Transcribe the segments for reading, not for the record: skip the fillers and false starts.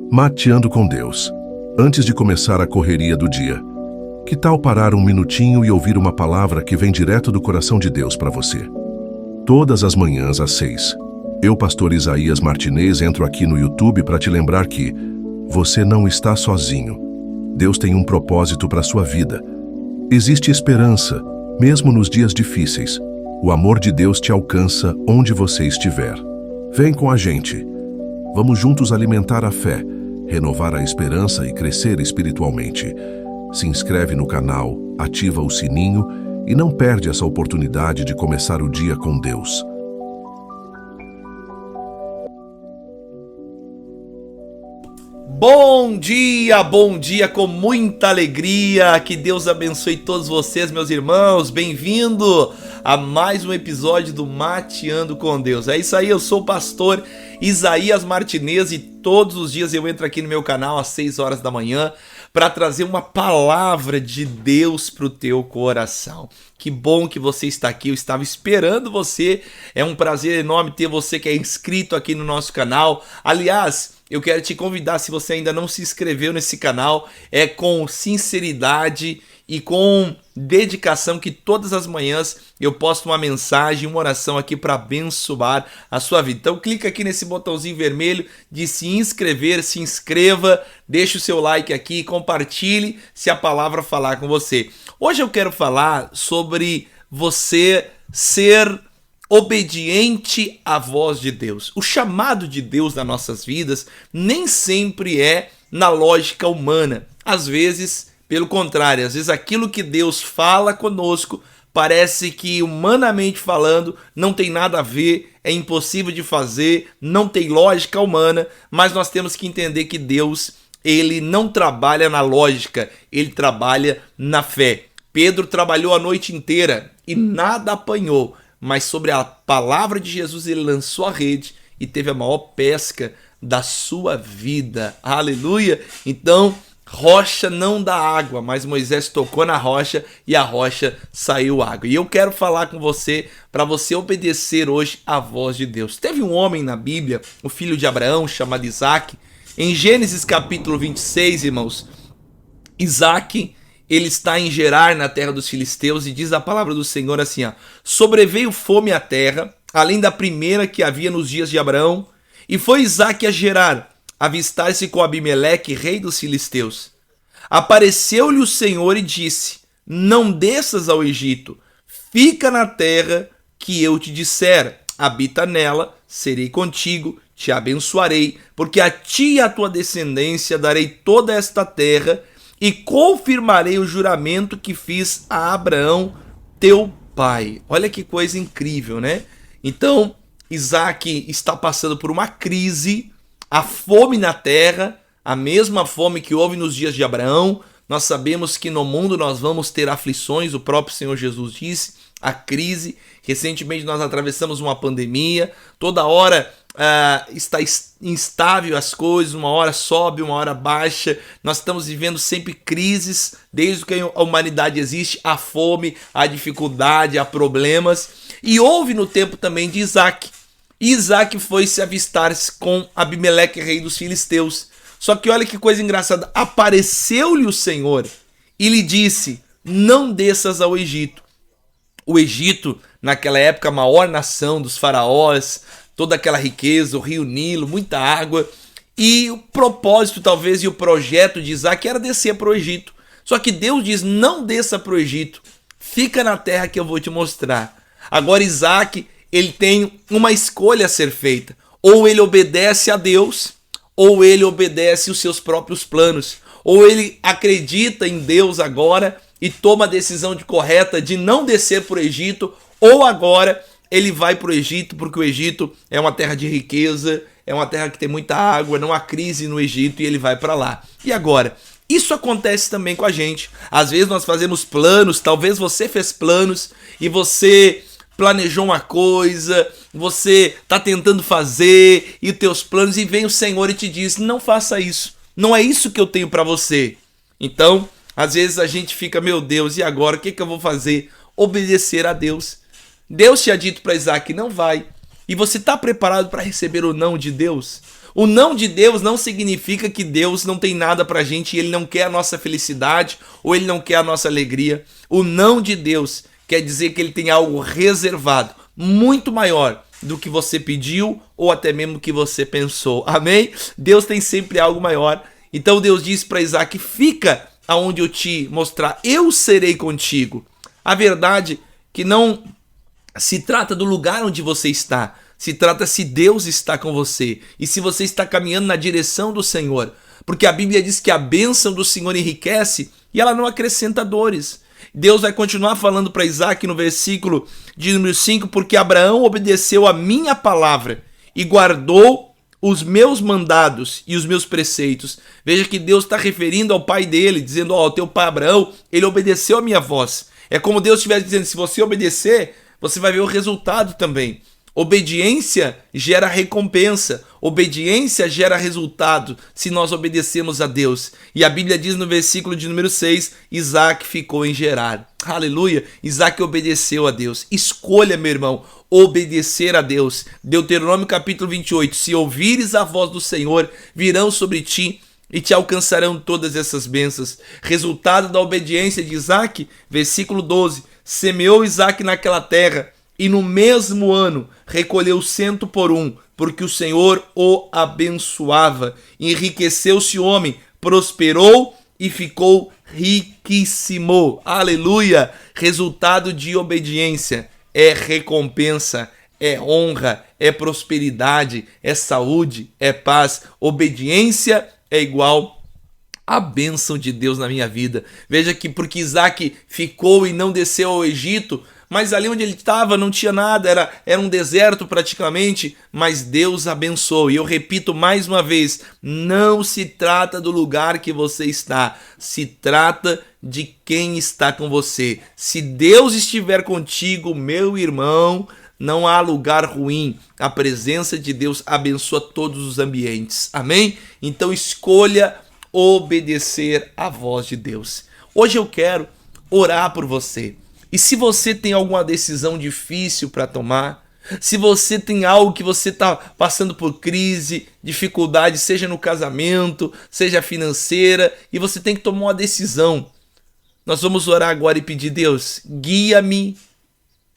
Mateando com Deus. Antes de começar a correria do dia, que tal parar um minutinho e ouvir uma palavra que vem direto do coração de Deus para você? Todas as manhãs às 6, eu, pastor Isaías Martinez, entro aqui no YouTube para te lembrar que você não está sozinho. Deus tem um propósito para sua vida. Existe esperança, mesmo nos dias difíceis. O amor de Deus te alcança onde você estiver. Vem com a gente. Vamos juntos alimentar a fé, renovar a esperança e crescer espiritualmente. Se inscreve no canal, ativa o sininho e não perde essa oportunidade de começar o dia com Deus. Bom dia com muita alegria, que Deus abençoe todos vocês, meus irmãos, bem-vindo a mais um episódio do Mateando com Deus. É isso aí, eu sou o pastor Isaías Martinez e todos os dias eu entro aqui no meu canal às 6 horas da manhã para trazer uma palavra de Deus para o teu coração. Que bom que você está aqui, eu estava esperando você, é um prazer enorme ter você que é inscrito aqui no nosso canal. Aliás, eu quero te convidar, se você ainda não se inscreveu nesse canal, é com sinceridade e com dedicação que todas as manhãs eu posto uma mensagem, uma oração aqui para abençoar a sua vida. Então clica aqui nesse botãozinho vermelho de se inscrever, se inscreva, deixa o seu like aqui, compartilhe se a palavra falar com você. Hoje eu quero falar sobre você ser obediente à voz de Deus. O chamado de Deus nas nossas vidas nem sempre é na lógica humana. Às vezes, pelo contrário, às vezes aquilo que Deus fala conosco parece que, humanamente falando, não tem nada a ver, é impossível de fazer, não tem lógica humana, mas nós temos que entender que Deus, ele não trabalha na lógica, ele trabalha na fé. Pedro trabalhou a noite inteira e nada apanhou, mas sobre a palavra de Jesus ele lançou a rede e teve a maior pesca da sua vida. Aleluia! Então, rocha não dá água, mas Moisés tocou na rocha e a rocha saiu água. E eu quero falar com você para você obedecer hoje à voz de Deus. Teve um homem na Bíblia, o filho de Abraão, chamado Isaac. Em Gênesis capítulo 26, irmãos, Isaac, ele está em Gerar, na terra dos filisteus, e diz a palavra do Senhor assim, ó: sobreveio fome à terra, além da primeira que havia nos dias de Abraão, e foi Isaac a Gerar, avistar-se com Abimeleque, rei dos filisteus. Apareceu-lhe o Senhor e disse: não desças ao Egito, fica na terra que eu te disser, habita nela, serei contigo, te abençoarei, porque a ti e à tua descendência darei toda esta terra, e confirmarei o juramento que fiz a Abraão, teu pai. Olha que coisa incrível, né? Então, Isaac está passando por uma crise, a fome na terra, a mesma fome que houve nos dias de Abraão. Nós sabemos que no mundo nós vamos ter aflições, o próprio Senhor Jesus disse, a crise. Recentemente nós atravessamos uma pandemia, toda hora está instável as coisas, uma hora sobe, uma hora baixa. Nós estamos vivendo sempre crises, desde que a humanidade existe, há fome, há dificuldade, há problemas. E houve no tempo também de Isaac. Isaac foi se avistar com Abimeleque, rei dos filisteus. Só que olha que coisa engraçada, apareceu-lhe o Senhor e lhe disse: não desças ao Egito. O Egito, naquela época, a maior nação dos faraós, toda aquela riqueza, o rio Nilo, muita água. E o propósito, talvez, e o projeto de Isaac era descer para o Egito. Só que Deus diz: não desça para o Egito, fica na terra que eu vou te mostrar. Agora Isaac, ele tem uma escolha a ser feita. Ou ele obedece a Deus, ou ele obedece os seus próprios planos. Ou ele acredita em Deus agora e toma a decisão correta de não descer para o Egito, ou agora ele vai para o Egito, porque o Egito é uma terra de riqueza, é uma terra que tem muita água, não há crise no Egito, e ele vai para lá. E agora? Isso acontece também com a gente. Às vezes nós fazemos planos, talvez você fez planos e você planejou uma coisa, você está tentando fazer e os teus planos, e vem o Senhor e te diz: não faça isso, não é isso que eu tenho para você. Então, às vezes a gente fica: meu Deus, e agora? O que eu vou fazer? Obedecer a Deus. Deus tinha dito para Isaac: não vai. E você está preparado para receber o não de Deus? O não de Deus não significa que Deus não tem nada pra gente e Ele não quer a nossa felicidade ou Ele não quer a nossa alegria. O não de Deus quer dizer que Ele tem algo reservado, muito maior do que você pediu ou até mesmo que você pensou. Amém? Deus tem sempre algo maior. Então Deus disse para Isaac: fica aonde eu te mostrar, eu serei contigo. A verdade que não se trata do lugar onde você está, se trata se Deus está com você e se você está caminhando na direção do Senhor. Porque a Bíblia diz que a bênção do Senhor enriquece e ela não acrescenta dores. Deus vai continuar falando para Isaac no versículo de número 5, porque Abraão obedeceu a minha palavra e guardou os meus mandados e os meus preceitos. Veja que Deus está referindo ao pai dele, dizendo: ó, o teu pai Abraão, ele obedeceu a minha voz. É como Deus estivesse dizendo: se você obedecer, você vai ver o resultado também. Obediência gera recompensa, obediência gera resultado se nós obedecemos a Deus. E a Bíblia diz no versículo de número 6, Isaac ficou em Gerar. Aleluia, Isaac obedeceu a Deus. Escolha, meu irmão, obedecer a Deus. Deuteronômio capítulo 28, se ouvires a voz do Senhor, virão sobre ti e te alcançarão todas essas bênçãos. Resultado da obediência de Isaac, versículo 12, semeou Isaac naquela terra, e no mesmo ano recolheu 100 por 1, porque o Senhor o abençoava. Enriqueceu-se o homem, prosperou e ficou riquíssimo. Aleluia! Resultado de obediência é recompensa, é honra, é prosperidade, é saúde, é paz. Obediência é igual a bênção de Deus na minha vida. Veja que porque Isaac ficou e não desceu ao Egito, mas ali onde ele estava não tinha nada, era um deserto praticamente, mas Deus abençoou. E eu repito mais uma vez, não se trata do lugar que você está, se trata de quem está com você. Se Deus estiver contigo, meu irmão, não há lugar ruim. A presença de Deus abençoa todos os ambientes. Amém? Então escolha obedecer à voz de Deus. Hoje eu quero orar por você. E se você tem alguma decisão difícil para tomar, se você tem algo que você está passando por crise, dificuldade, seja no casamento, seja financeira, e você tem que tomar uma decisão, nós vamos orar agora e pedir: Deus, guia-me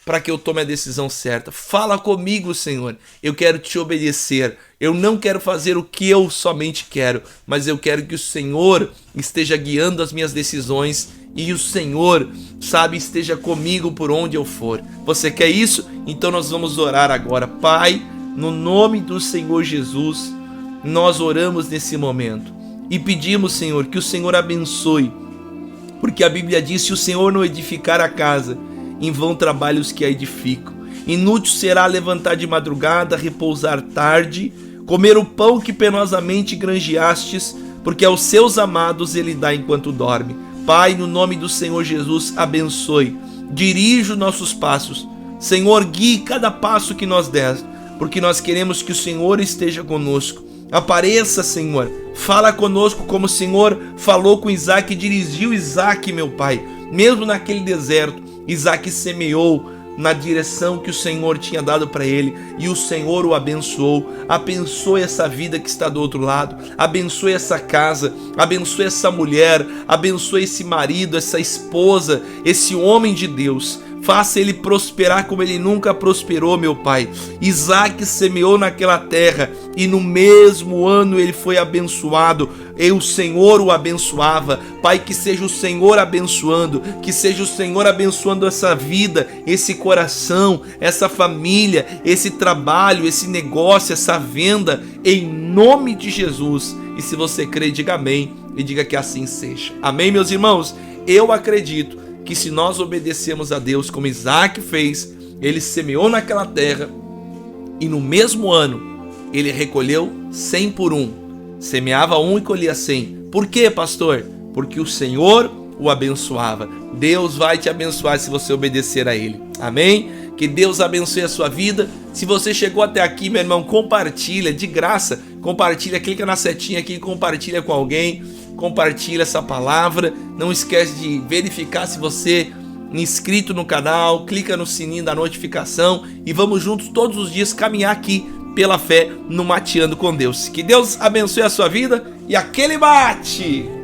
para que eu tome a decisão certa. Fala comigo, Senhor. Eu quero te obedecer. Eu não quero fazer o que eu somente quero, mas eu quero que o Senhor esteja guiando as minhas decisões e o Senhor, sabe, esteja comigo por onde eu for. Você quer isso? Então nós vamos orar agora. Pai, no nome do Senhor Jesus, nós oramos nesse momento e pedimos, Senhor, que o Senhor abençoe, porque a Bíblia diz: se o Senhor não edificar a casa, em vão trabalham os que a edificam. Inútil será levantar de madrugada, repousar tarde, comer o pão que penosamente granjeastes, porque aos seus amados ele dá enquanto dorme. Pai, no nome do Senhor Jesus, abençoe, dirija os nossos passos. Senhor, guie cada passo que nós demos, porque nós queremos que o Senhor esteja conosco. Apareça, Senhor, fala conosco como o Senhor falou com Isaac e dirigiu Isaac, meu Pai. Mesmo naquele deserto, Isaac semeou na direção que o Senhor tinha dado para ele, e o Senhor o abençoou. Abençoe essa vida que está do outro lado, abençoe essa casa, abençoe essa mulher, abençoe esse marido, essa esposa, esse homem de Deus. Faça ele prosperar como ele nunca prosperou, meu Pai. Isaac semeou naquela terra e no mesmo ano ele foi abençoado. E o Senhor o abençoava. Pai, que seja o Senhor abençoando, que seja o Senhor abençoando essa vida, esse coração, essa família, esse trabalho, esse negócio, essa venda, em nome de Jesus. E se você crê, diga amém e diga que assim seja. Amém, meus irmãos? Eu acredito que se nós obedecemos a Deus como Isaac fez, ele semeou naquela terra e no mesmo ano ele recolheu 100 por 1. Semeava 1 e colhia 100. Por quê, pastor? Porque o Senhor o abençoava. Deus vai te abençoar se você obedecer a ele. Amém? Que Deus abençoe a sua vida. Se você chegou até aqui, meu irmão, compartilha de graça. Compartilha, clica na setinha aqui e compartilha com alguém. Compartilha essa palavra. Não esquece de verificar se você é inscrito no canal. Clica no sininho da notificação e vamos juntos todos os dias caminhar aqui pela fé no Mateando com Deus. Que Deus abençoe a sua vida e aquele mate!